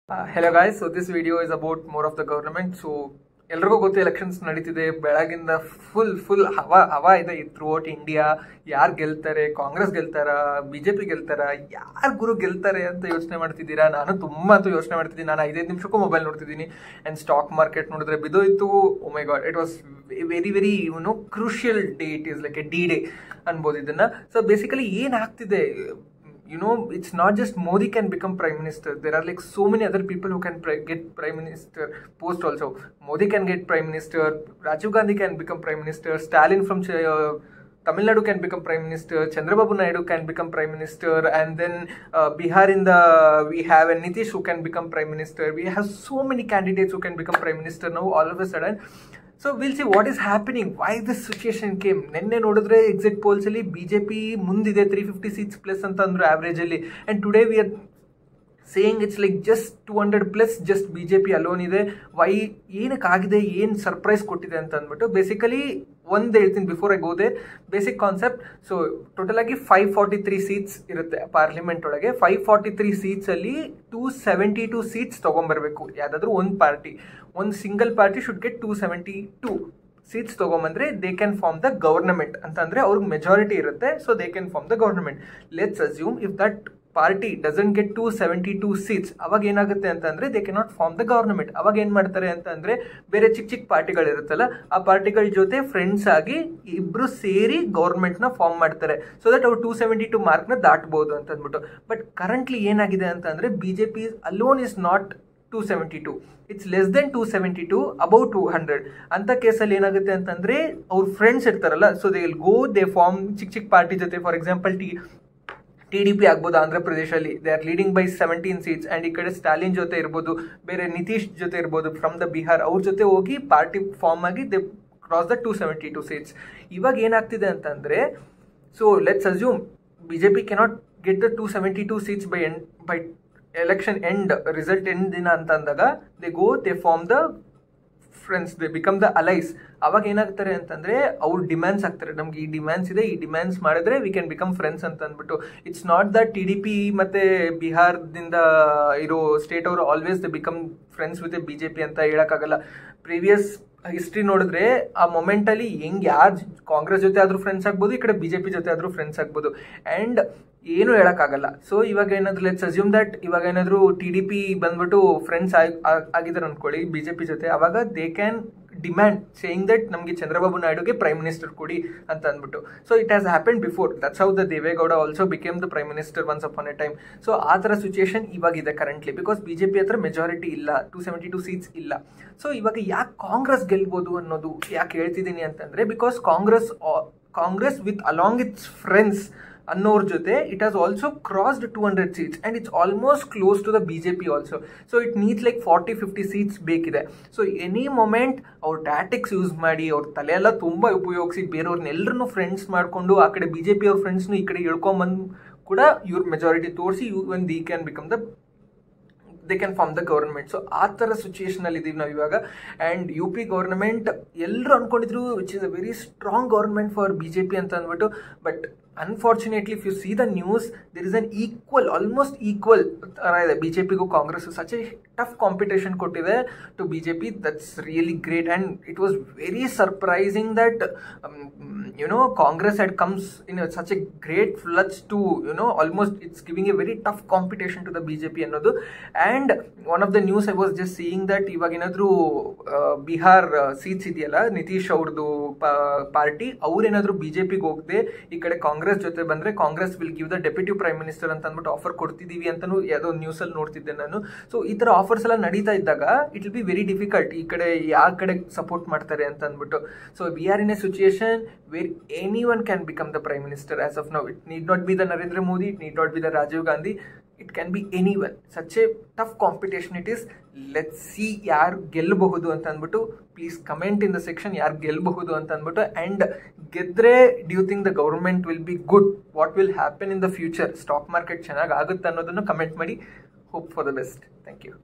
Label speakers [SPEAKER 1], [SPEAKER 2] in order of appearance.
[SPEAKER 1] Hello guys, so this video is about more of the government. So ಎಲ್ರಿಗೂ ಗೊತ್ತು elections ನಡೀತಿದೆ, ಬೆಳಗಿಂದ full ಹವಾ ಇದೆ ಥ್ರೂಔಟ್ ಇಂಡಿಯಾ. ಯಾರು ಗೆಲ್ತಾರೆ, ಕಾಂಗ್ರೆಸ್ ಗೆಲ್ತಾರ, ಬಿಜೆಪಿ ಗೆಲ್ತಾರ, ಯಾರು ಗುರು ಗೆಲ್ತಾರೆ ಅಂತ ಯೋಚನೆ ಮಾಡ್ತಿದ್ದೀರಾ? ನಾನು ತುಂಬಾ ಯೋಚನೆ ಮಾಡ್ತಿದ್ದೀನಿ. ನಾನು 5 ನಿಮಿಷಕ್ಕೂ ಮೊಬೈಲ್ ನೋಡ್ತಿದ್ದೀನಿ. ಆ್ಯಂಡ್ ಸ್ಟಾಕ್ ಮಾರ್ಕೆಟ್ ನೋಡಿದ್ರೆ ಬಿದ್ದೋಯ್ತು. Oh my god, it was very crucial day. It is like a D day ಅನ್ಬೋದು ಇದನ್ನ. ಸೊ ಬೇಸಿಕಲಿ ಏನಾಗ್ತಿದೆ, it's not just Modi can become prime minister. There are like so many other people who can get prime minister post also. Modi can get prime minister, Rajiv Gandhi can become prime minister, Stalin from Tamil Nadu can become prime minister, Chandrababu Naidu can become prime minister, and then Bihar we have a Nitish who can become prime minister. We have so many candidates who can become prime minister now all of a sudden. So we'll see what is happening, why this situation came. Nenne nodidre exit polls alli BJP mundide 350 seats plus anta andru average alli, and today we are saying it's like just 200 plus just BJP alone ide. Why ಏನಕ್ಕೆ ಆಗಿದೆ, ಏನು surprise ಕೊಟ್ಟಿದೆ ಅಂತ ಅಂದ್ಬಿಟ್ಟು basically ಒಂದು ಹೇಳ್ತೀನಿ before I go there. Basic concept. So total ಆಗಿ 543 seats ಇರುತ್ತೆ ಪಾರ್ಲಿಮೆಂಟ್ ಒಳಗೆ. 543 ಸೀಟ್ಸ್ ಅಲ್ಲಿ 272 ಸೀಟ್ಸ್ ತಗೊಂಡ್ಬರ್ಬೇಕು ಯಾವ್ದಾದ್ರು ಒಂದು ಪಾರ್ಟಿ. ಒಂದು single party should get 272 seats ತಗೊಂಬಂದ್ರೆ they can form the government ಅಂತಂದ್ರೆ ಅವ್ರಿಗೆ ಮೆಜಾರಿಟಿ ಇರುತ್ತೆ. So they can form the government. Let's assume if that party doesn't get 272 seats, ಅವಾಗ ಏನಾಗುತ್ತೆ ಅಂತಂದ್ರೆ they cannot form the government. ಅವಾಗ ಏನ್ ಮಾಡ್ತಾರೆ ಅಂತಂದ್ರೆ ಬೇರೆ ಚಿಕ್ಕ ಪಾರ್ಟಿಗಳಿರುತ್ತಲ್ಲ, ಆ ಪಾರ್ಟಿಗಳ ಜೊತೆ ಫ್ರೆಂಡ್ಸ್ ಆಗಿ ಇಬ್ರು ಸೇರಿ ಗವರ್ಮೆಂಟ್ ನ ಫಾರ್ಮ್ ಮಾಡ್ತಾರೆ. ಸೊ ದಟ್ ಅವ್ರು 272 ಮಾರ್ಕ್ ನ ದಾಟಬಹುದು ಅಂತ ಅಂದ್ಬಿಟ್ಟು. ಬಟ್ ಕರೆಂಟ್ಲಿ ಏನಾಗಿದೆ ಅಂತಂದ್ರೆ BJP alone is not 272, it's less than 272, about 200. ಅಂತ ಕೇಸಲ್ಲಿ ಏನಾಗುತ್ತೆ ಅಂತಂದ್ರೆ ಅವ್ರ ಫ್ರೆಂಡ್ಸ್ ಇರ್ತಾರಲ್ಲ, so they will go, they form ಚಿಕ್ಕ ಪಾರ್ಟಿ ಜೊತೆ. ಫಾರ್ ಎಕ್ಸಾಂಪಲ್ TDP ಆಗ್ಬೋದು ಆಂಧ್ರ ಪ್ರದೇಶಲ್ಲಿ, they are leading by 17 seats. And ಈ ಕಡೆ ಸ್ಟಾಲಿನ್ ಜೊತೆ ಇರ್ಬೋದು, ಬೇರೆ ನಿತೀಶ್ ಜೊತೆ ಇರ್ಬೋದು ಫ್ರಮ್ ದ ಬಿಹಾರ್, ಅವ್ರ ಜೊತೆ ಹೋಗಿ ಪಾರ್ಟಿ ಫಾರ್ಮ್ ಆಗಿ ದೇ ಕ್ರಾಸ್ ದ 272 ಸೀಟ್ಸ್. ಇವಾಗ ಏನಾಗ್ತಿದೆ ಅಂತಂದ್ರೆ, so let's assume BJP cannot get the 272 seats by election end, result end ದಿನ ಅಂತ ಅಂದಾಗ they form the friends, they become the allies. ಅವಾಗ ಏನಾಗ್ತಾರೆ ಅಂತಂದ್ರೆ ಅವ್ರು ಡಿಮ್ಯಾಂಡ್ಸ್ ಆಗ್ತಾರೆ, ನಮ್ಗೆ ಈ ಡಿಮ್ಯಾಂಡ್ಸ್ ಇದೆ, ಈ ಡಿಮ್ಯಾಂಡ್ಸ್ ಮಾಡಿದ್ರೆ ವಿ ಕ್ಯಾನ್ ಬಿಕಮ್ ಫ್ರೆಂಡ್ಸ್ ಅಂತ ಅಂದ್ಬಿಟ್ಟು. ಇಟ್ಸ್ ನಾಟ್ ದಟ್ TDP ಮತ್ತೆ ಬಿಹಾರದಿಂದ ಇರೋ ಸ್ಟೇಟ್ ಅವರು always they become friends with BJP ಅಂತ ಹೇಳಕ್ಕಾಗಲ್ಲ. ಪ್ರೀವಿಯಸ್ ಹಿಸ್ಟ್ರಿ ನೋಡಿದ್ರೆ ಆ ಮೊಮೆಂಟ್ ಅಲ್ಲಿ ಯಾರು ಕಾಂಗ್ರೆಸ್ ಜೊತೆ ಆದ್ರೂ ಫ್ರೆಂಡ್ಸ್ ಆಗ್ಬೋದು, ಈ ಕಡೆ BJP ಜೊತೆ ಆದ್ರೂ ಫ್ರೆಂಡ್ಸ್ ಆಗ್ಬೋದು. ಅಂಡ್ ಏನು ಹೇಳಕ್ಕಾಗಲ್ಲ. ಸೊ ಇವಾಗ ಏನಾದ್ರು ಲೆಟ್ಸ್ ಅಸ್ಯೂಮ್ ದಟ್ ಇವಾಗ ಏನಾದ್ರು TDP ಬಂದ್ಬಿಟ್ಟು ಫ್ರೆಂಡ್ಸ್ ಆಗಿದ್ದಾರೆ ಅನ್ಕೊಳ್ಳಿ BJP ಜೊತೆ, ಅವಾಗ they can demand saying that ನಮಗೆ ಚಂದ್ರಬಾಬು ನಾಯ್ಡುಗೆ ಪ್ರೈಮ್ ಮಿನಿಸ್ಟರ್ ಕೊಡಿ ಅಂತ ಅಂದ್ಬಿಟ್ಟು. So it has happen before. That's how the Deve Gowda also became the prime minister once upon a time. So ಆ ಥರ ಸಿಚುಯೇಷನ್ ಇವಾಗಿದೆ ಕರೆಂಟ್ಲಿ, ಬಿಕಾಸ್ BJP ಹತ್ರ ಮೆಜಾರಿಟಿ ಇಲ್ಲ, 272 ಸೀಟ್ಸ್ ಇಲ್ಲ. ಸೊ ಇವಾಗ ಯಾಕೆ ಕಾಂಗ್ರೆಸ್ ಗೆಲ್ಬೋದು ಅನ್ನೋದು ಯಾಕೆ ಹೇಳ್ತಿದ್ದೀನಿ ಅಂತಂದ್ರೆ, because Congress with along its friends ಅನ್ನೋರ ಜೊತೆ it has also crossed 200 seats and it's almost close to the BJP also. So it needs like 40-50 seats ಬೇಕಿದೆ. ಸೊ ಎನಿ ಮೊಮೆಂಟ್ ಅವ್ರ ಟ್ಯಾಟಿಕ್ಸ್ ಯೂಸ್ ಮಾಡಿ, ಅವ್ರ ತಲೆಯೆಲ್ಲ ತುಂಬ ಉಪಯೋಗಿಸಿ ಬೇರೆಯವ್ರನ್ನೆಲ್ಲರನ್ನೂ ಫ್ರೆಂಡ್ಸ್ ಮಾಡಿಕೊಂಡು ಆ ಕಡೆ BJP ಅವ್ರ ಫ್ರೆಂಡ್ಸ್ನು ಈ ಕಡೆ ಇಳ್ಕೊಂಬಂದು ಕೂಡ ಇವ್ರ ಮೆಜಾರಿಟಿ ತೋರಿಸಿ when they can become they can form the government. So ಆ ಥರ ಸಿಚುಯೇಷನ್ ಅಲ್ಲಿ ಇದೀವಿ ನಾವು ಇವಾಗ. ಆ್ಯಂಡ್ UP ಗವರ್ನಮೆಂಟ್ ಎಲ್ಲರೂ ಅನ್ಕೊಂಡಿದ್ರು which is a very strong government for BJP ಅಂತ ಅಂದ್ಬಿಟ್ಟು. But unfortunately if you see the news, there is an almost equal ಇದೆ BJPಗೂ Congress. such a tough competition ಕೊಟ್ಟಿದೆ to BJP. that's really great, and it was very surprising that Congress had comes in such a great floods to almost it's giving a very tough competition to the BJP ಅನ್ನೋದು. and one of the news I was just seeing that ಇವಾಗ ಏನಾದ್ರು Bihar seats ಇದೆಯಲ್ಲ, ನಿತೀಶ್ ಅವ್ರದ್ದು party, ಅವ್ರೇನಾದ್ರು BJPಗೆ ಹೋಗದೆ ಈ ಕಡೆ ಕಾಂಗ್ರೆಸ್ ಜೊತೆ ಬಂದ್ರೆ Congress will give the deputy prime minister ಅಂತ ಅಂದ್ಬಿಟ್ಟು ಆಫರ್ ಕೊಡ್ತಿದೀವಿ ಅಂತಾನು ಯಾವುದೋ ನ್ಯೂಸ್ ಅಲ್ಲಿ ನೋಡ್ತಿದ್ದೆ ನಾನು. ಸೊ ಈ ತರ ಆಫರ್ಸ್ ಎಲ್ಲ ನಡೀತಾ ಇದ್ದಾಗ it will be very difficult ಈ ಕಡೆ ಯಾವ ಕಡೆ ಸಪೋರ್ಟ್ ಮಾಡ್ತಾರೆ ಅಂತ ಅಂದ್ಬಿಟ್ಟು. So we are in a situation where any one can become the prime minister as of now. It need not be the Narendra Modi, it need not be the Rajiv Gandhi, it can be anyone. such a tough competition it is. let's see ಯಾರು ಗೆಲ್ಲಬಹುದು ಅಂತ ಅಂದ್ಬಿಟ್ಟು. Please comment in the section ಯಾರು ಗೆಲ್ಲಬಹುದು ಅಂತ ಅಂದ್ಬಿಟ್ಟು. And ಗೆದ್ರೆ do you think the government will be good, what will happen in the future, stock market ಚೆನ್ನಾಗಿ ಆಗುತ್ತೆ ಅನ್ನೋದನ್ನು ಕಮೆಂಟ್ ಮಾಡಿ. Hope for the best. Thank you.